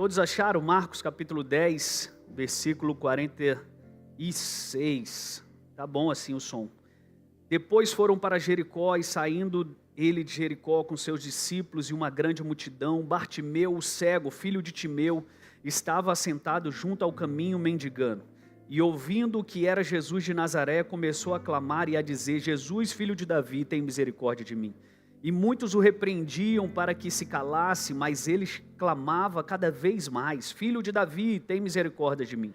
Todos acharam Marcos capítulo 10, versículo 46. Tá bom assim o som. Depois foram para Jericó e saindo ele de Jericó com seus discípulos e uma grande multidão, Bartimeu, o cego, filho de Timeu, estava assentado junto ao caminho mendigando. E ouvindo que era Jesus de Nazaré, começou a clamar e a dizer: Jesus, filho de Davi, tem misericórdia de mim. E muitos o repreendiam para que se calasse, mas ele clamava cada vez mais: Filho de Davi, tem misericórdia de mim.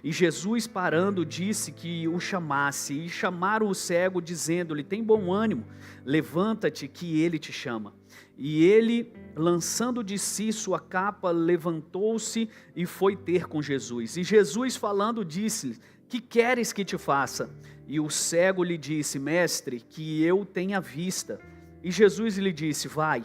E Jesus, parando, disse que o chamasse, e chamaram o cego, dizendo-lhe: tem bom ânimo, levanta-te, que ele te chama. E ele, lançando de si sua capa, levantou-se e foi ter com Jesus. E Jesus, falando, disse-lhe: que queres que te faça? E o cego lhe disse: Mestre, que eu tenha vista. E Jesus lhe disse: vai,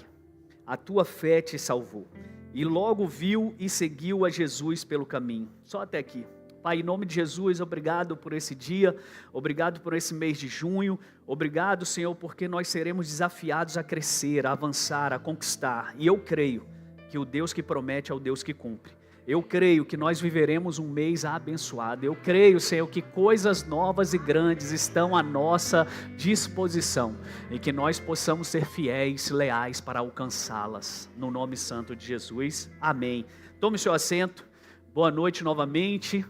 a tua fé te salvou. E logo viu e seguiu a Jesus pelo caminho. Só até aqui. Pai, em nome de Jesus, obrigado por esse dia, obrigado por esse mês de junho, obrigado, Senhor, porque nós seremos desafiados a crescer, a avançar, a conquistar. E eu creio que o Deus que promete é o Deus que cumpre. Eu creio que nós viveremos um mês abençoado. Eu creio, Senhor, que coisas novas e grandes estão à nossa disposição e que nós possamos ser fiéis, leais para alcançá-las. No nome santo de Jesus. Amém. Tome seu assento. Boa noite novamente.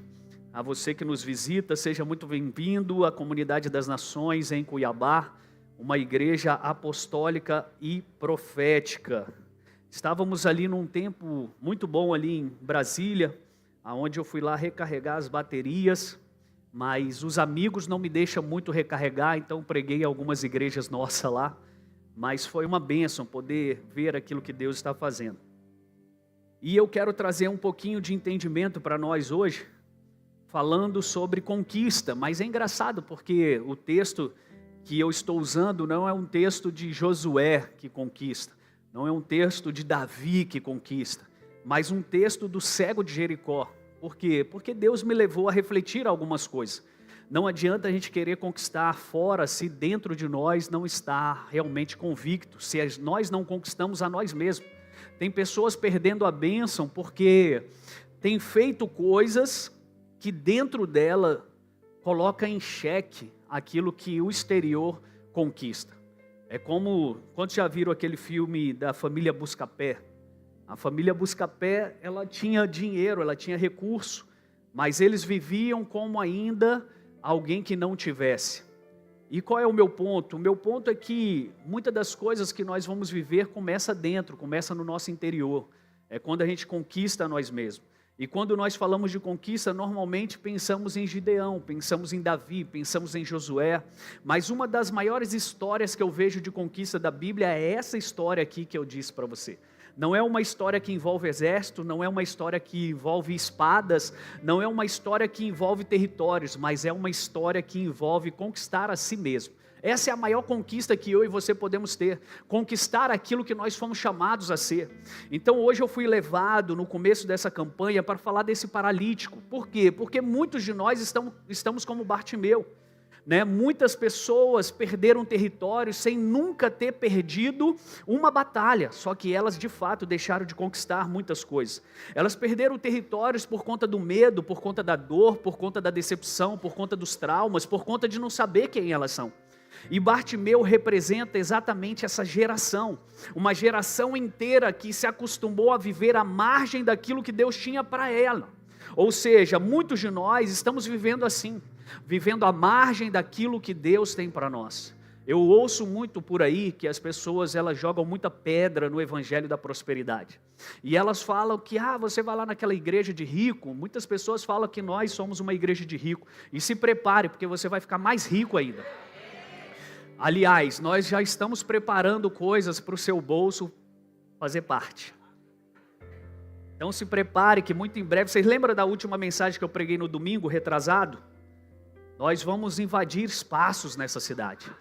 A você que nos visita, seja muito bem-vindo à Comunidade das Nações em Cuiabá, uma igreja apostólica e profética. Estávamos ali num tempo muito bom ali em Brasília, onde eu fui lá recarregar as baterias, mas os amigos não me deixam muito recarregar, então preguei algumas igrejas nossas lá, mas foi uma bênção poder ver aquilo que Deus está fazendo. E eu quero trazer um pouquinho de entendimento para nós hoje, falando sobre conquista, mas é engraçado porque o texto que eu estou usando não é um texto de Josué que conquista, não é um texto de Davi que conquista, mas um texto do cego de Jericó. Por quê? Porque Deus me levou a refletir algumas coisas. Não adianta a gente querer conquistar fora se dentro de nós não está realmente convicto, se nós não conquistamos a nós mesmos. Tem pessoas perdendo a bênção porque têm feito coisas que dentro dela coloca em xeque aquilo que o exterior conquista. É como, quando já viram aquele filme da família Buscapé? A família Buscapé, ela tinha dinheiro, ela tinha recurso, mas eles viviam como ainda alguém que não tivesse. E qual é o meu ponto? O meu ponto é que muitas das coisas que nós vamos viver começa dentro, começa no nosso interior. É quando a gente conquista nós mesmos. E quando nós falamos de conquista, normalmente pensamos em Gideão, pensamos em Davi, pensamos em Josué. Mas uma das maiores histórias que eu vejo de conquista da Bíblia é essa história aqui que eu disse para você. Não é uma história que envolve exército, não é uma história que envolve espadas, não é uma história que envolve territórios, mas é uma história que envolve conquistar a si mesmo. Essa é a maior conquista que eu e você podemos ter, conquistar aquilo que nós fomos chamados a ser. Então hoje eu fui levado no começo dessa campanha para falar desse paralítico. Por quê? Porque muitos de nós estamos como Bartimeu, né? Muitas pessoas perderam território sem nunca ter perdido uma batalha, só que elas de fato deixaram de conquistar muitas coisas. Elas perderam territórios por conta do medo, por conta da dor, por conta da decepção, por conta dos traumas, por conta de não saber quem elas são. E Bartimeu representa exatamente essa geração, uma geração inteira que se acostumou a viver à margem daquilo que Deus tinha para ela. Ou seja, muitos de nós estamos vivendo assim, vivendo à margem daquilo que Deus tem para nós. Eu ouço muito por aí que as pessoas elas jogam muita pedra no evangelho da prosperidade. E elas falam que você vai lá naquela igreja de rico. Muitas pessoas falam que nós somos uma igreja de rico. E se prepare, porque você vai ficar mais rico ainda. Aliás, nós já estamos preparando coisas para o seu bolso fazer parte. Então se prepare que muito em breve, vocês lembram da última mensagem que eu preguei no domingo, retrasado? Nós vamos invadir espaços nessa cidade.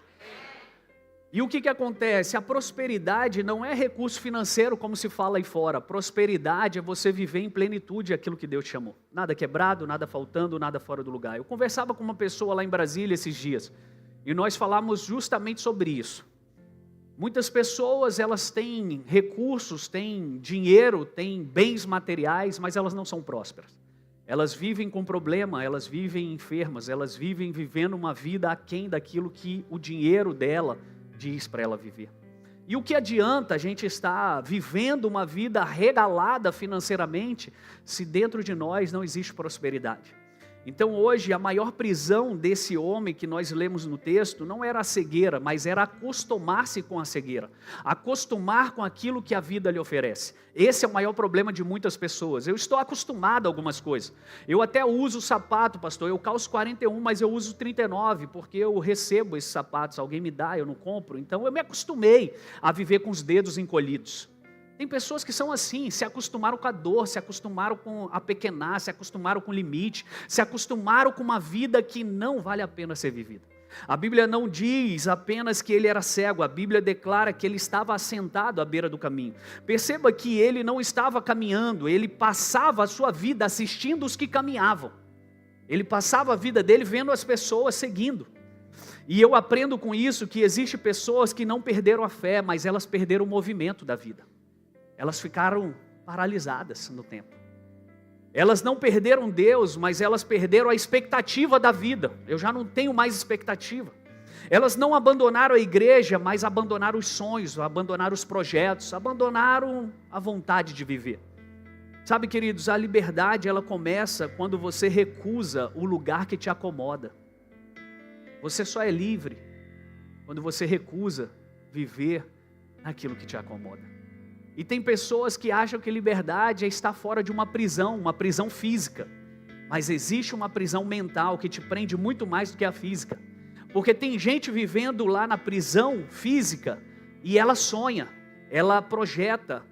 E o que acontece? A prosperidade não é recurso financeiro como se fala aí fora. Prosperidade é você viver em plenitude aquilo que Deus te chamou. Nada quebrado, nada faltando, nada fora do lugar. Eu conversava com uma pessoa lá em Brasília esses dias. E nós falamos justamente sobre isso. Muitas pessoas, elas têm recursos, têm dinheiro, têm bens materiais, mas elas não são prósperas. Elas vivem com problema, elas vivem enfermas, elas vivem vivendo uma vida aquém daquilo que o dinheiro dela diz para ela viver. E o que adianta a gente estar vivendo uma vida regalada financeiramente se dentro de nós não existe prosperidade? Então hoje a maior prisão desse homem que nós lemos no texto não era a cegueira, mas era acostumar-se com a cegueira, acostumar com aquilo que a vida lhe oferece. Esse é o maior problema de muitas pessoas. Eu estou acostumado a algumas coisas. Eu até uso sapato, pastor, eu calço 41, mas eu uso 39, porque eu recebo esses sapatos, alguém me dá, eu não compro. Então eu me acostumei a viver com os dedos encolhidos. Tem pessoas que são assim, se acostumaram com a dor, se acostumaram com a pequenar, se acostumaram com o limite, se acostumaram com uma vida que não vale a pena ser vivida. A Bíblia não diz apenas que ele era cego, a Bíblia declara que ele estava assentado à beira do caminho. Perceba que ele não estava caminhando, ele passava a sua vida assistindo os que caminhavam. Ele passava a vida dele vendo as pessoas seguindo. E eu aprendo com isso que existem pessoas que não perderam a fé, mas elas perderam o movimento da vida. Elas ficaram paralisadas no tempo. Elas não perderam Deus, mas elas perderam a expectativa da vida. Eu já não tenho mais expectativa. Elas não abandonaram a igreja, mas abandonaram os sonhos, abandonaram os projetos, abandonaram a vontade de viver. Sabe, queridos, a liberdade ela começa quando você recusa o lugar que te acomoda. Você só é livre quando você recusa viver naquilo que te acomoda. E tem pessoas que acham que liberdade é estar fora de uma prisão física. Mas existe uma prisão mental que te prende muito mais do que a física. Porque tem gente vivendo lá na prisão física e ela sonha, ela projeta.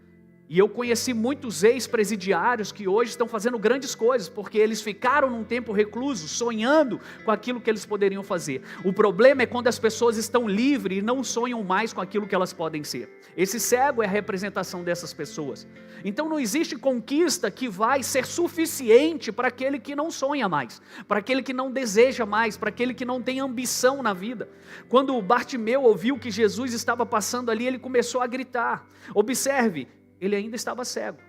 E eu conheci muitos ex-presidiários que hoje estão fazendo grandes coisas, porque eles ficaram num tempo recluso, sonhando com aquilo que eles poderiam fazer. O problema é quando as pessoas estão livres e não sonham mais com aquilo que elas podem ser. Esse cego é a representação dessas pessoas. Então não existe conquista que vai ser suficiente para aquele que não sonha mais, para aquele que não deseja mais, para aquele que não tem ambição na vida. Quando Bartimeu ouviu que Jesus estava passando ali, ele começou a gritar. Observe, ele ainda estava cego,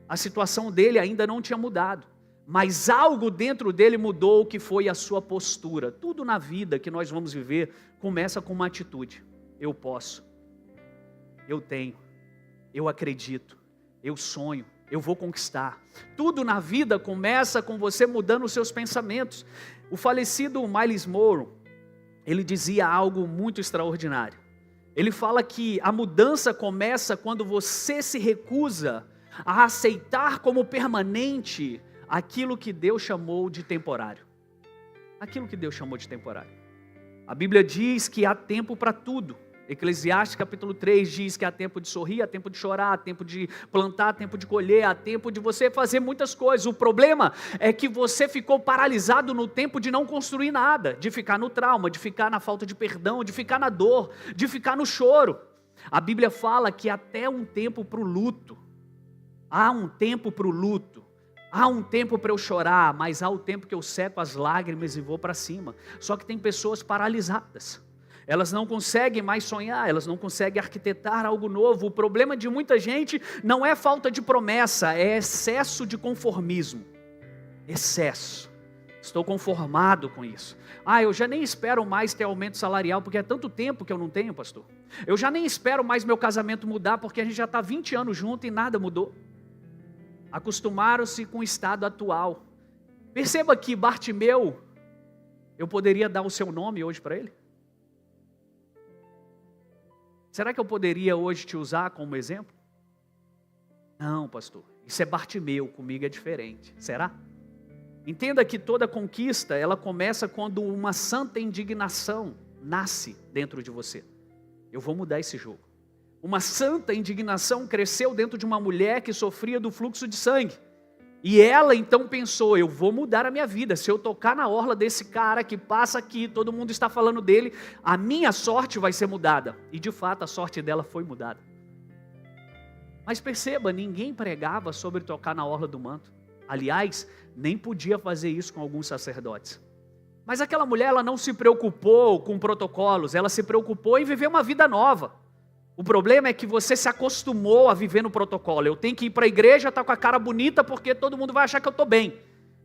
a situação dele ainda não tinha mudado, mas algo dentro dele mudou, que foi a sua postura. Tudo na vida que nós vamos viver começa com uma atitude: eu posso, eu tenho, eu acredito, eu sonho, eu vou conquistar. Tudo na vida começa com você mudando os seus pensamentos. O falecido Myles Munroe, ele dizia algo muito extraordinário. Ele fala que a mudança começa quando você se recusa a aceitar como permanente aquilo que Deus chamou de temporário. Aquilo que Deus chamou de temporário. A Bíblia diz que há tempo para tudo. Eclesiastes capítulo 3 diz que há tempo de sorrir, há tempo de chorar, há tempo de plantar, há tempo de colher, há tempo de você fazer muitas coisas. O problema é que você ficou paralisado no tempo de não construir nada, de ficar no trauma, de ficar na falta de perdão, de ficar na dor, de ficar no choro. A Bíblia fala que até um tempo para o luto. Há um tempo para o luto. Há um tempo para eu chorar, mas há o tempo que eu seco as lágrimas e vou para cima. Só que tem pessoas paralisadas. Elas não conseguem mais sonhar, elas não conseguem arquitetar algo novo. O problema de muita gente não é falta de promessa, é excesso de conformismo. Excesso. Estou conformado com isso. Eu já nem espero mais ter aumento salarial, porque é tanto tempo que eu não tenho, pastor. Eu já nem espero mais meu casamento mudar, porque a gente já está 20 anos junto e nada mudou. Acostumaram-se com o estado atual. Perceba que Bartimeu, eu poderia dar o seu nome hoje para ele? Será que eu poderia hoje te usar como exemplo? Não, pastor, isso é Bartimeu, comigo é diferente. Será? Entenda que toda conquista, ela começa quando uma santa indignação nasce dentro de você. Eu vou mudar esse jogo. Uma santa indignação cresceu dentro de uma mulher que sofria do fluxo de sangue. E ela então pensou: eu vou mudar a minha vida. Se eu tocar na orla desse cara que passa aqui, todo mundo está falando dele, a minha sorte vai ser mudada. E de fato a sorte dela foi mudada. Mas perceba, ninguém pregava sobre tocar na orla do manto. Aliás, nem podia fazer isso com alguns sacerdotes. Mas aquela mulher, ela não se preocupou com protocolos, ela se preocupou em viver uma vida nova. O problema é que você se acostumou a viver no protocolo. Eu tenho que ir para a igreja, estar com a cara bonita, porque todo mundo vai achar que eu estou bem.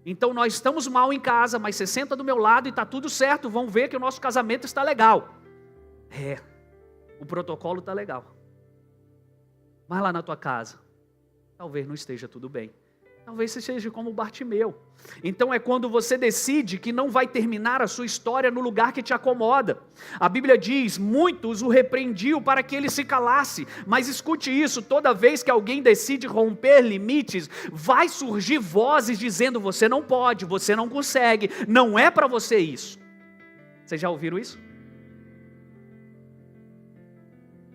Então nós estamos mal em casa, mas você senta do meu lado e está tudo certo, vão ver que o nosso casamento está legal. O protocolo está legal. Mas lá na tua casa, talvez não esteja tudo bem. Talvez você seja como Bartimeu. Então é quando você decide que não vai terminar a sua história no lugar que te acomoda. A Bíblia diz, muitos o repreendiam para que ele se calasse. Mas escute isso, toda vez que alguém decide romper limites, vai surgir vozes dizendo, você não pode, você não consegue, não é para você isso. Vocês já ouviram isso?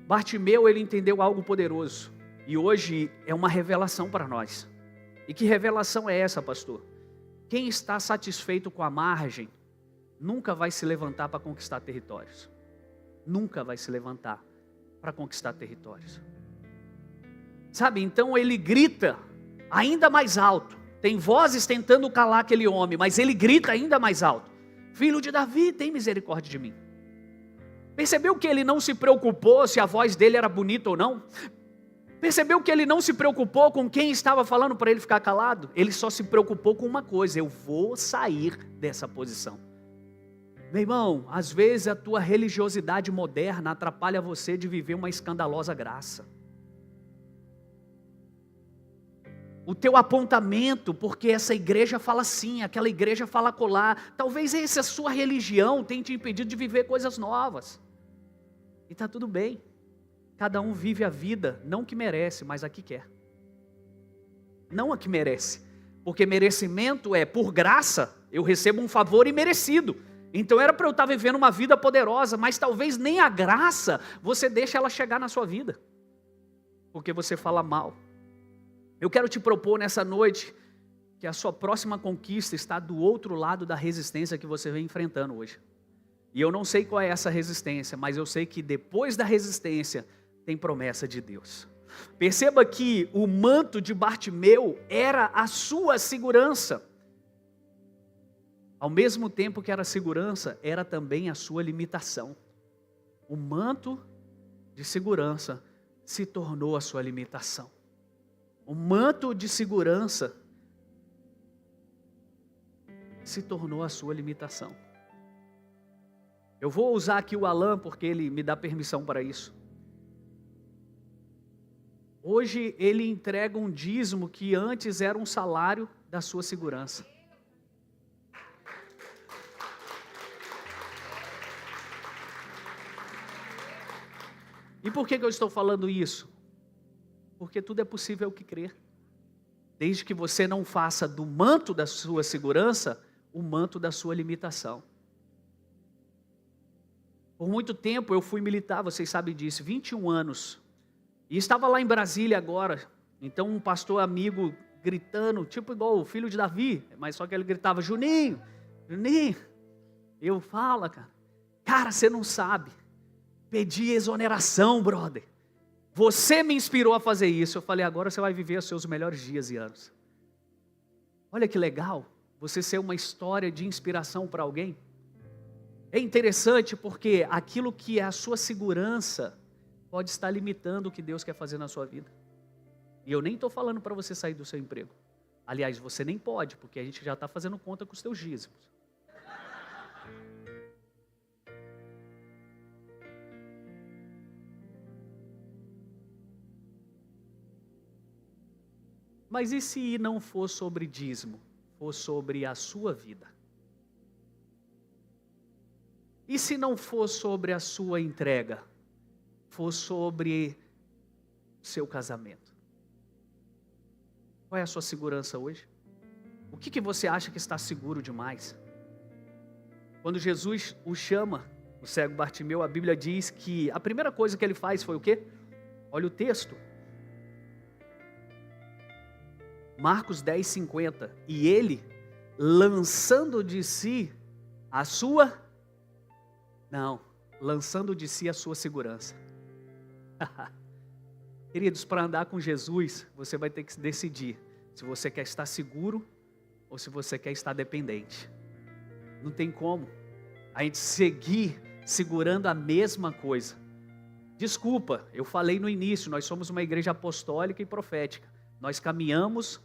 Bartimeu, ele entendeu algo poderoso. E hoje é uma revelação para nós. E que revelação é essa, pastor? Quem está satisfeito com a margem, nunca vai se levantar para conquistar territórios. Nunca vai se levantar para conquistar territórios. Sabe, então ele grita ainda mais alto. Tem vozes tentando calar aquele homem, mas ele grita ainda mais alto. Filho de Davi, tem misericórdia de mim. Percebeu que ele não se preocupou se a voz dele era bonita ou não? Percebeu que ele não se preocupou com quem estava falando para ele ficar calado? Ele só se preocupou com uma coisa: eu vou sair dessa posição. Meu irmão, às vezes a tua religiosidade moderna atrapalha você de viver uma escandalosa graça. O teu apontamento, porque essa igreja fala assim, aquela igreja fala colar, talvez essa sua religião tenha te impedido de viver coisas novas. E está tudo bem. Cada um vive a vida, não que merece, mas a que quer. Não a que merece. Porque merecimento é, por graça, eu recebo um favor imerecido. Então era para eu estar vivendo uma vida poderosa, mas talvez nem a graça você deixe ela chegar na sua vida. Porque você fala mal. Eu quero te propor nessa noite que a sua próxima conquista está do outro lado da resistência que você vem enfrentando hoje. E eu não sei qual é essa resistência, mas eu sei que depois da resistência tem promessa de Deus. Perceba que o manto de Bartimeu era a sua segurança. Ao mesmo tempo que era segurança, era também a sua limitação. O manto de segurança se tornou a sua limitação. O manto de segurança se tornou a sua limitação. Eu vou usar aqui o Alan porque ele me dá permissão para isso. Hoje ele entrega um dízimo que antes era um salário da sua segurança. E por que eu estou falando isso? Porque tudo é possível ao que crer. Desde que você não faça do manto da sua segurança o manto da sua limitação. Por muito tempo eu fui militar, vocês sabem disso, 21 anos. E estava lá em Brasília agora, então um pastor amigo gritando, tipo igual o filho de Davi, mas só que ele gritava, Juninho, Juninho. Eu falo, cara, você não sabe, pedi exoneração, brother. Você me inspirou a fazer isso. Eu falei, agora você vai viver os seus melhores dias e anos. Olha que legal, você ser uma história de inspiração para alguém. É interessante porque aquilo que é a sua segurança pode estar limitando o que Deus quer fazer na sua vida. E eu nem estou falando para você sair do seu emprego. Aliás, você nem pode, porque a gente já está fazendo conta com os teus dízimos. Mas e se não for sobre dízimo, for sobre a sua vida? E se não for sobre a sua entrega, for sobre seu casamento? Qual é a sua segurança hoje? O que você acha que está seguro demais? Quando Jesus o chama, o cego Bartimeu, a Bíblia diz que a primeira coisa que ele faz foi o quê? Olha o texto. Marcos 10:50. E ele, lançando de si a sua... lançando de si a sua segurança. Queridos, para andar com Jesus, você vai ter que decidir se você quer estar seguro ou se você quer estar dependente. Não tem como a gente seguir segurando a mesma coisa. Desculpa, eu falei no início, nós somos uma igreja apostólica e profética. Nós caminhamos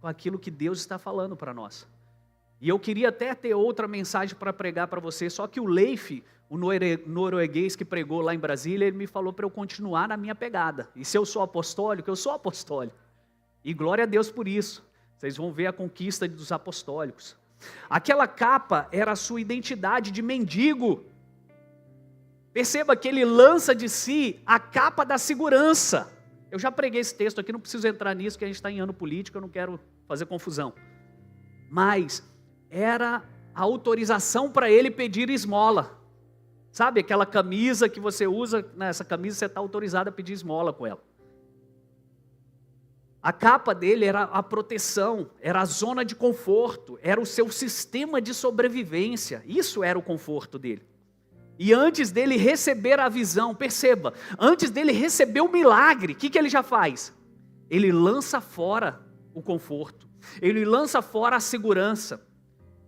com aquilo que Deus está falando para nós. E eu queria até ter outra mensagem para pregar para você, só que o Leif, o norueguês que pregou lá em Brasília, ele me falou para eu continuar na minha pegada. E se eu sou apostólico, eu sou apostólico. E glória a Deus por isso. Vocês vão ver a conquista dos apostólicos. Aquela capa era a sua identidade de mendigo. Perceba que ele lança de si a capa da segurança. Eu já preguei esse texto aqui, não preciso entrar nisso, que a gente está em ano político, eu não quero fazer confusão. Mas era a autorização para ele pedir esmola. Sabe aquela camisa que você usa, nessa camisa você está autorizado a pedir esmola com ela. A capa dele era a proteção, era a zona de conforto, era o seu sistema de sobrevivência. Isso era o conforto dele. E antes dele receber a visão, perceba, antes dele receber o milagre, o que ele já faz? Ele lança fora o conforto, ele lança fora a segurança.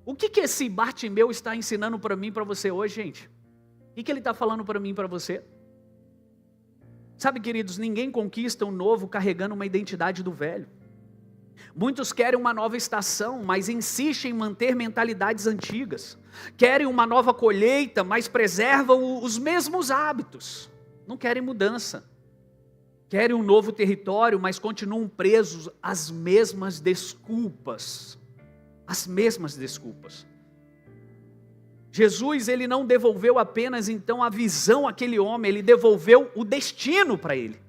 O que esse Bartimeu está ensinando para mim e para você hoje, gente? O que ele está falando para mim e para você? Sabe, queridos, ninguém conquista o novo carregando uma identidade do velho. Muitos querem uma nova estação, mas insistem em manter mentalidades antigas. Querem uma nova colheita, mas preservam os mesmos hábitos. Não querem mudança. Querem um novo território, mas continuam presos às mesmas desculpas. As mesmas desculpas. Jesus, ele não devolveu apenas então a visão àquele homem, ele devolveu o destino para ele.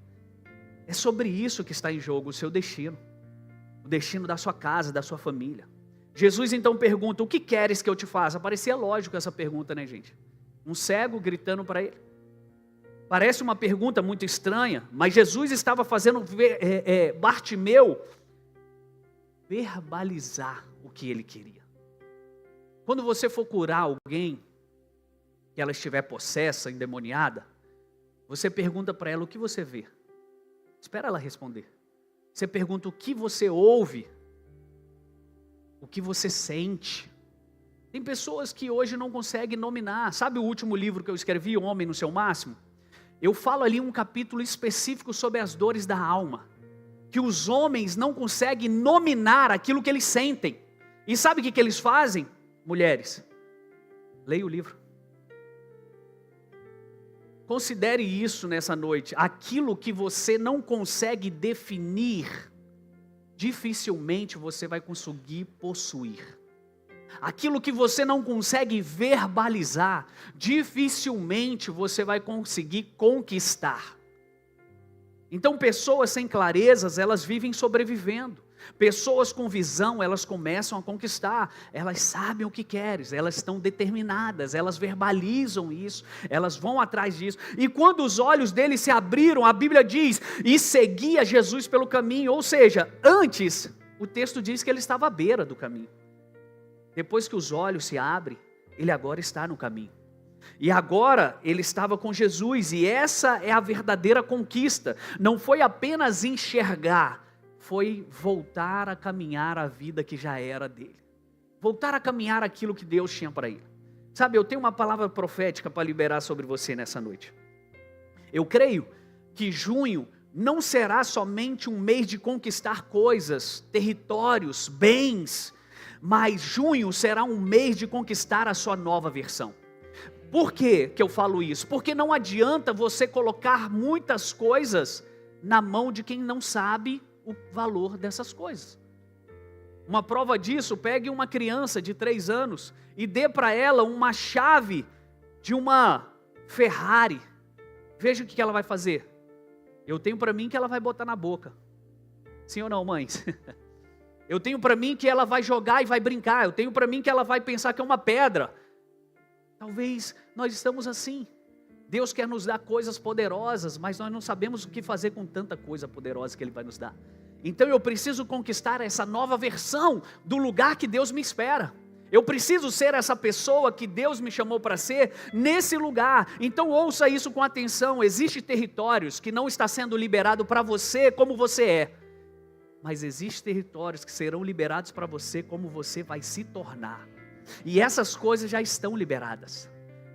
É sobre isso que está em jogo, o seu destino. O destino da sua casa, da sua família. Jesus então pergunta, o que queres que eu te faça? Parecia lógico essa pergunta, né, gente? Um cego gritando para ele. Parece uma pergunta muito estranha, mas Jesus estava fazendo Bartimeu verbalizar o que ele queria. Quando você for curar alguém, que ela estiver possessa, endemoniada, você pergunta para ela o que você vê. Espera ela responder. Você pergunta o que você ouve, o que você sente. Tem pessoas que hoje não conseguem nominar. Sabe o último livro que eu escrevi, O Homem no Seu Máximo? Eu falo ali um capítulo específico sobre as dores da alma. Que os homens não conseguem nominar aquilo que eles sentem. E sabe o que eles fazem? Mulheres, leia o livro. Considere isso nessa noite. Aquilo que você não consegue definir, dificilmente você vai conseguir possuir. Aquilo que você não consegue verbalizar, dificilmente você vai conseguir conquistar. Então, pessoas sem clarezas, elas vivem sobrevivendo. Pessoas com visão, elas começam a conquistar, elas sabem o que querem, elas estão determinadas, elas verbalizam isso, elas vão atrás disso. E quando os olhos deles se abriram, a Bíblia diz, e seguia Jesus pelo caminho, ou seja, antes, o texto diz que ele estava à beira do caminho. Depois que os olhos se abrem, ele agora está no caminho. E agora ele estava com Jesus, e essa é a verdadeira conquista. Não foi apenas enxergar, foi voltar a caminhar a vida que já era dele. Voltar a caminhar aquilo que Deus tinha para ele. Sabe, eu tenho uma palavra profética para liberar sobre você nessa noite. Eu creio que junho não será somente um mês de conquistar coisas, territórios, bens, mas junho será um mês de conquistar a sua nova versão. Por que eu falo isso? Porque não adianta você colocar muitas coisas na mão de quem não sabe o valor dessas coisas. Uma prova disso, pegue uma criança de 3 anos e dê para ela uma chave de uma Ferrari. Veja o que ela vai fazer. Eu tenho para mim que ela vai botar na boca. Sim ou não, mães? Eu tenho para mim que ela vai jogar e vai brincar. Eu tenho para mim que ela vai pensar que é uma pedra. Talvez nós estamos assim. Deus quer nos dar coisas poderosas, mas nós não sabemos o que fazer com tanta coisa poderosa que Ele vai nos dar. Então eu preciso conquistar essa nova versão do lugar que Deus me espera. Eu preciso ser essa pessoa que Deus me chamou para ser nesse lugar. Então ouça isso com atenção. Existem territórios que não está sendo liberado para você como você é. Mas existem territórios que serão liberados para você como você vai se tornar. E essas coisas já estão liberadas.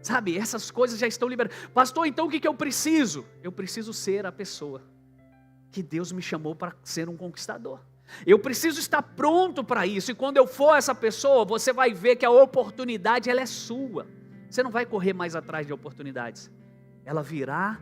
Sabe, essas coisas já estão liberadas. Pastor, então o que eu preciso? Eu preciso ser a pessoa que Deus me chamou para ser um conquistador. Eu preciso estar pronto para isso. E quando eu for essa pessoa, você vai ver que a oportunidade, ela é sua. Você não vai correr mais atrás de oportunidades. Ela virá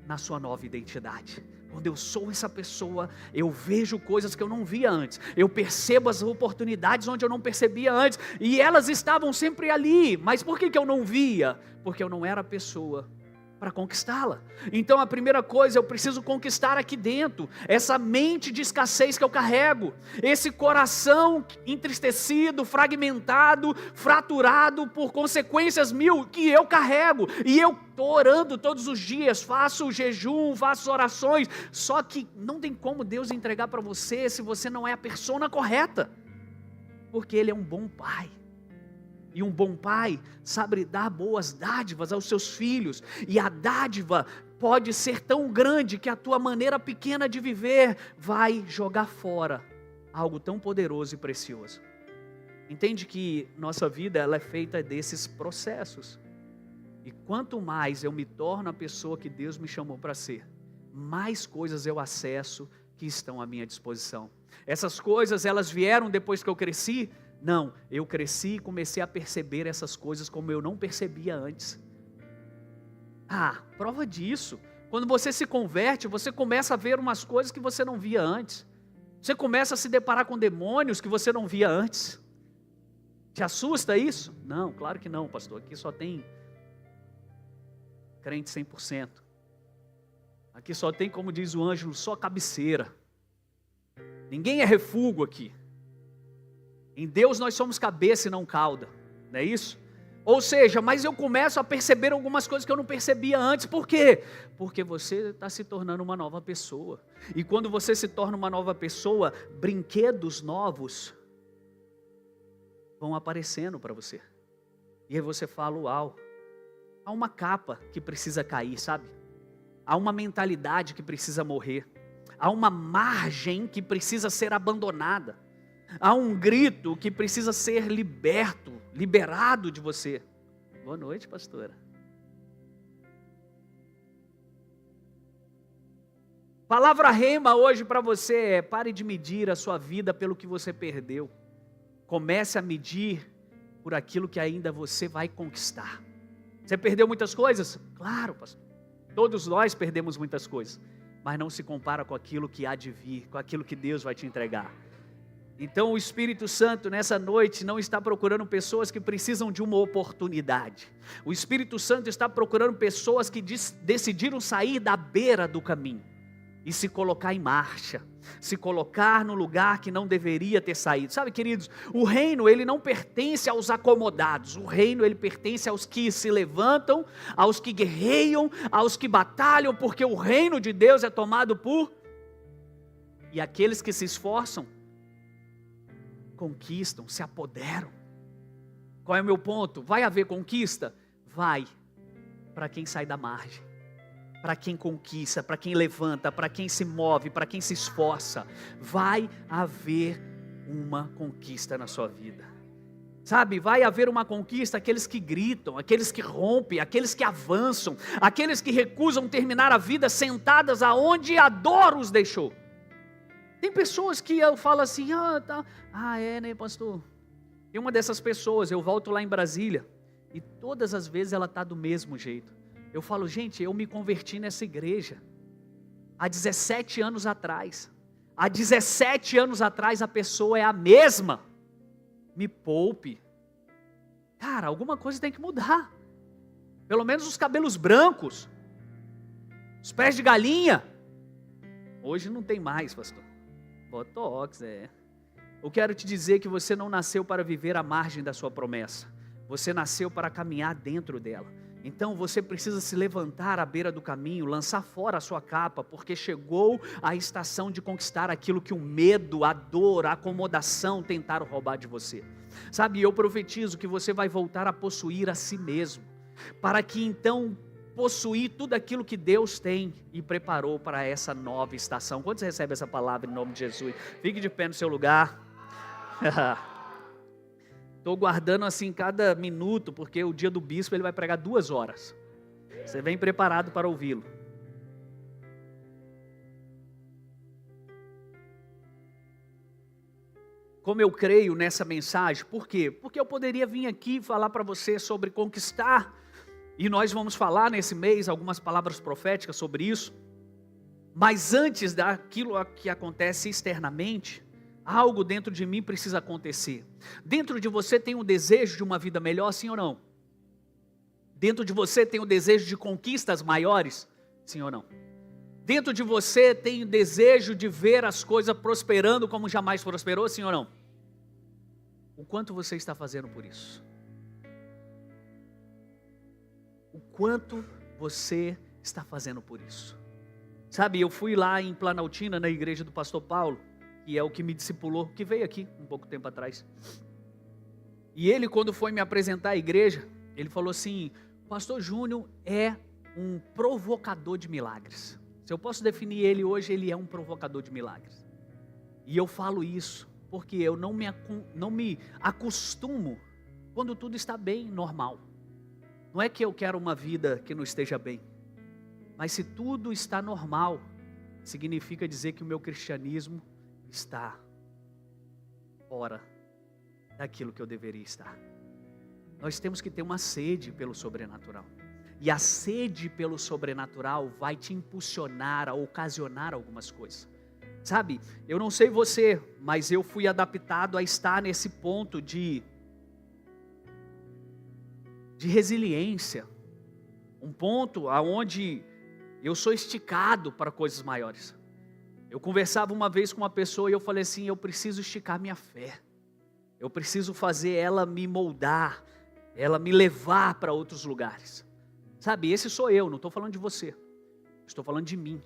na sua nova identidade. Quando eu sou essa pessoa, eu vejo coisas que eu não via antes. Eu percebo as oportunidades onde eu não percebia antes. E elas estavam sempre ali. Mas por que eu não via? Porque eu não era a pessoa para conquistá-la. Então a primeira coisa, eu preciso conquistar aqui dentro, essa mente de escassez que eu carrego, esse coração entristecido, fragmentado, fraturado por consequências mil que eu carrego, e eu estou orando todos os dias, faço jejum, faço orações, só que não tem como Deus entregar para você se você não é a persona correta, porque Ele é um bom Pai. E um bom pai sabe dar boas dádivas aos seus filhos. E a dádiva pode ser tão grande que a tua maneira pequena de viver vai jogar fora algo tão poderoso e precioso. Entende que nossa vida ela é feita desses processos. E quanto mais eu me torno a pessoa que Deus me chamou para ser, mais coisas eu acesso que estão à minha disposição. Essas coisas elas vieram depois que eu cresci? Não, eu cresci e comecei a perceber essas coisas como eu não percebia antes. Prova disso. Quando você se converte, você começa a ver umas coisas que você não via antes. Você começa a se deparar com demônios que você não via antes. Te assusta isso? Não, claro que não, pastor. Aqui só tem crente 100%. Aqui só tem, como diz o Ângelo, só cabeceira. Ninguém é refúgio aqui. Em Deus nós somos cabeça e não cauda, não é isso? Ou seja, mas eu começo a perceber algumas coisas que eu não percebia antes. Por quê? Porque você está se tornando uma nova pessoa. E quando você se torna uma nova pessoa, brinquedos novos vão aparecendo para você. E aí você fala, uau, há uma capa que precisa cair, sabe? Há uma mentalidade que precisa morrer. Há uma margem que precisa ser abandonada. Há um grito que precisa ser liberado de você. Boa noite, pastora. Palavra rema hoje para você é: pare de medir a sua vida pelo que você perdeu. Comece a medir por aquilo que ainda você vai conquistar. Você perdeu muitas coisas? Claro, pastor. Todos nós perdemos muitas coisas. Mas não se compara com aquilo que há de vir, com aquilo que Deus vai te entregar. Então o Espírito Santo nessa noite não está procurando pessoas que precisam de uma oportunidade. O Espírito Santo está procurando pessoas que decidiram sair da beira do caminho e se colocar em marcha, se colocar no lugar que não deveria ter saído. Sabe, queridos, o reino ele não pertence aos acomodados. O reino ele pertence aos que se levantam, aos que guerreiam, aos que batalham, porque o reino de Deus é tomado por... E aqueles que se esforçam, conquistam, se apoderam. Qual é o meu ponto? Vai haver conquista? Vai, para quem sai da margem, para quem conquista, para quem levanta, para quem se move, para quem se esforça. Vai haver uma conquista na sua vida. Sabe, vai haver uma conquista aqueles que gritam, aqueles que rompem, aqueles que avançam, aqueles que recusam terminar a vida sentadas aonde a dor os deixou. Tem pessoas que eu falo assim, né, pastor? E uma dessas pessoas, eu volto lá em Brasília, e todas as vezes ela está do mesmo jeito. Eu falo, gente, eu me converti nessa igreja há 17 anos atrás. Há 17 anos atrás a pessoa é a mesma. Me poupe. Cara, alguma coisa tem que mudar. Pelo menos os cabelos brancos, os pés de galinha. Hoje não tem mais, pastor. Botox, Eu quero te dizer que você não nasceu para viver à margem da sua promessa. Você nasceu para caminhar dentro dela. Então você precisa se levantar à beira do caminho, lançar fora a sua capa, porque chegou a estação de conquistar aquilo que o medo, a dor, a acomodação tentaram roubar de você. Sabe, eu profetizo que você vai voltar a possuir a si mesmo, para que então possuir tudo aquilo que Deus tem e preparou para essa nova estação. Quando você recebe essa palavra em nome de Jesus, fique de pé no seu lugar. Estou guardando assim cada minuto, porque o dia do bispo ele vai pregar 2 horas. Você vem preparado para ouvi-lo. Como eu creio nessa mensagem, por quê? Porque eu poderia vir aqui falar para você sobre conquistar, e nós vamos falar nesse mês algumas palavras proféticas sobre isso, mas antes daquilo que acontece externamente, algo dentro de mim precisa acontecer. Dentro de você tem um desejo de uma vida melhor, sim ou não? Dentro de você tem um desejo de conquistas maiores, sim ou não? Dentro de você tem o desejo de ver as coisas prosperando como jamais prosperou, sim ou não? O quanto você está fazendo por isso? O quanto você está fazendo por isso? Sabe, eu fui lá em Planaltina, na igreja do pastor Paulo, que é o que me discipulou, que veio aqui um pouco tempo atrás. E ele, quando foi me apresentar à igreja, ele falou assim: pastor Júnior é um provocador de milagres. Se eu posso definir ele hoje, ele é um provocador de milagres. E eu falo isso porque eu não me acostumo quando tudo está bem, normal. Não é que eu quero uma vida que não esteja bem, mas se tudo está normal, significa dizer que o meu cristianismo está fora daquilo que eu deveria estar. Nós temos que ter uma sede pelo sobrenatural. E a sede pelo sobrenatural vai te impulsionar a ocasionar algumas coisas. Sabe, eu não sei você, mas eu fui adaptado a estar nesse ponto de resiliência. Um ponto aonde eu sou esticado para coisas maiores. Eu conversava uma vez com uma pessoa e eu falei assim: eu preciso esticar minha fé. Eu preciso fazer ela me moldar, ela me levar para outros lugares. Sabe, esse sou eu, não estou falando de você. Estou falando de mim.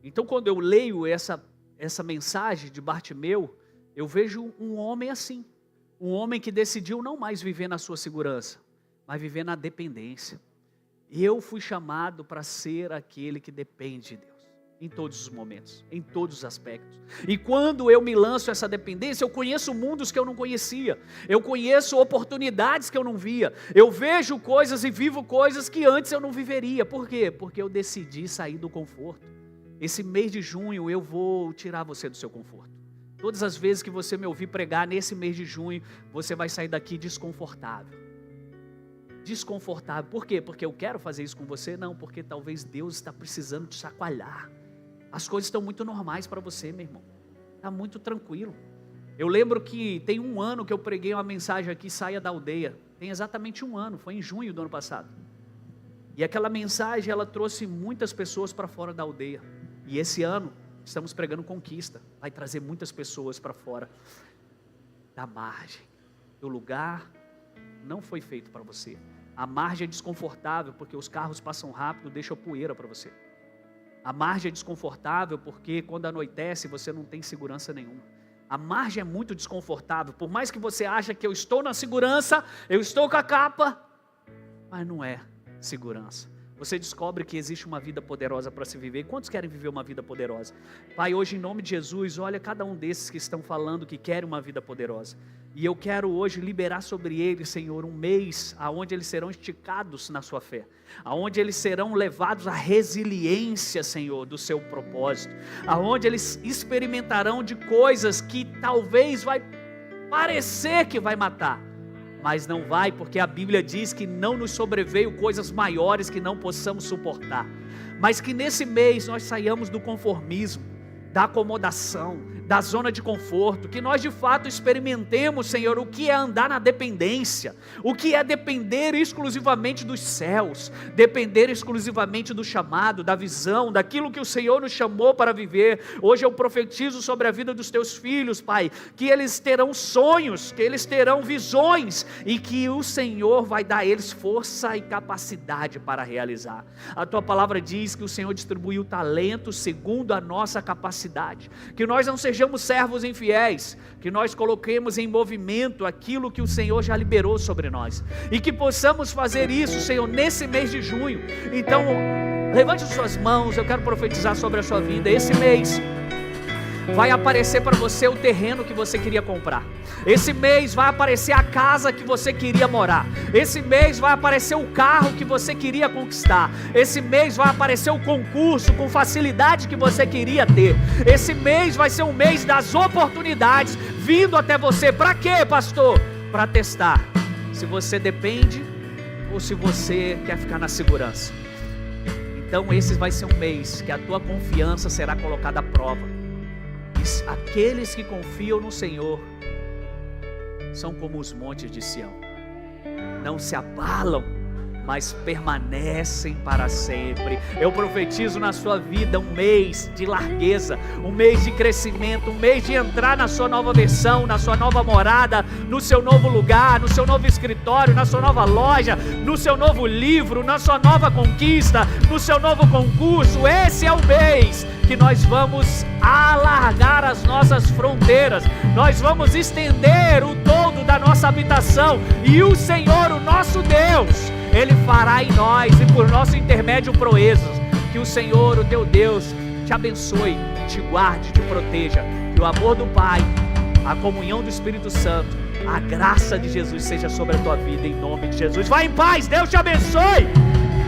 Então quando eu leio essa mensagem de Bartimeu, eu vejo um homem assim. Um homem que decidiu não mais viver na sua segurança, mas viver na dependência. Eu fui chamado para ser aquele que depende de Deus. Em todos os momentos, em todos os aspectos. E quando eu me lanço essa dependência, eu conheço mundos que eu não conhecia. Eu conheço oportunidades que eu não via. Eu vejo coisas e vivo coisas que antes eu não viveria. Por quê? Porque eu decidi sair do conforto. Esse mês de junho eu vou tirar você do seu conforto. Todas as vezes que você me ouvir pregar nesse mês de junho, você vai sair daqui desconfortável. Desconfortável. Por quê? Porque eu quero fazer isso com você? Não, porque talvez Deus está precisando te chacoalhar. As coisas estão muito normais para você, meu irmão. Está muito tranquilo. Eu lembro que tem 1 ano que eu preguei uma mensagem aqui: saia da aldeia. Tem exatamente 1 ano, foi em junho do ano passado. E aquela mensagem, ela trouxe muitas pessoas para fora da aldeia. E esse ano, estamos pregando conquista. Vai trazer muitas pessoas para fora da margem. Do lugar não foi feito para você. A margem é desconfortável porque os carros passam rápido, deixam poeira para você. A margem é desconfortável porque quando anoitece você não tem segurança nenhuma. A margem é muito desconfortável. Por mais que você ache que eu estou na segurança, eu estou com a capa, mas não é segurança. Você descobre que existe uma vida poderosa para se viver. Quantos querem viver uma vida poderosa? Pai, hoje em nome de Jesus, olha cada um desses que estão falando que querem uma vida poderosa. E eu quero hoje liberar sobre eles, Senhor, um mês aonde eles serão esticados na sua fé. Aonde eles serão levados à resiliência, Senhor, do seu propósito. Aonde eles experimentarão de coisas que talvez vai parecer que vai matar. Mas não vai, porque a Bíblia diz que não nos sobreveio coisas maiores que não possamos suportar. Mas que nesse mês nós saiamos do conformismo, da acomodação, da zona de conforto, que nós de fato experimentemos, Senhor, o que é andar na dependência, o que é depender exclusivamente dos céus, depender exclusivamente do chamado, da visão, daquilo que o Senhor nos chamou para viver. Hoje eu profetizo sobre a vida dos teus filhos, Pai, que eles terão sonhos, que eles terão visões e que o Senhor vai dar a eles força e capacidade para realizar. A tua palavra diz que o Senhor distribuiu talento segundo a nossa capacidade, que nós não sejamos servos infiéis, que nós coloquemos em movimento aquilo que o Senhor já liberou sobre nós, e que possamos fazer isso, Senhor, nesse mês de junho. Então, levante as suas mãos, eu quero profetizar sobre a sua vida. Esse mês vai aparecer para você o terreno que você queria comprar. Esse mês vai aparecer a casa que você queria morar. Esse mês vai aparecer o carro que você queria conquistar. Esse mês vai aparecer o concurso com facilidade que você queria ter. Esse mês vai ser um mês das oportunidades vindo até você. Para quê, pastor? Para testar se você depende ou se você quer ficar na segurança. Então esse vai ser um mês que a tua confiança será colocada à prova. E aqueles que confiam no Senhor são como os montes de Sião, não se abalam, mas permanecem para sempre. Eu profetizo na sua vida um mês de largueza, um mês de crescimento, um mês de entrar na sua nova versão, na sua nova morada, no seu novo lugar, no seu novo escritório, na sua nova loja, no seu novo livro, na sua nova conquista, no seu novo concurso. Esse é o mês que nós vamos alargar as nossas fronteiras, nós vamos estender o todo da nossa habitação, e o Senhor, o nosso Deus, Ele fará em nós e por nosso intermédio proezas. Que o Senhor, o teu Deus, te abençoe, te guarde, te proteja. Que o amor do Pai, a comunhão do Espírito Santo, a graça de Jesus seja sobre a tua vida, em nome de Jesus. Vai em paz, Deus te abençoe.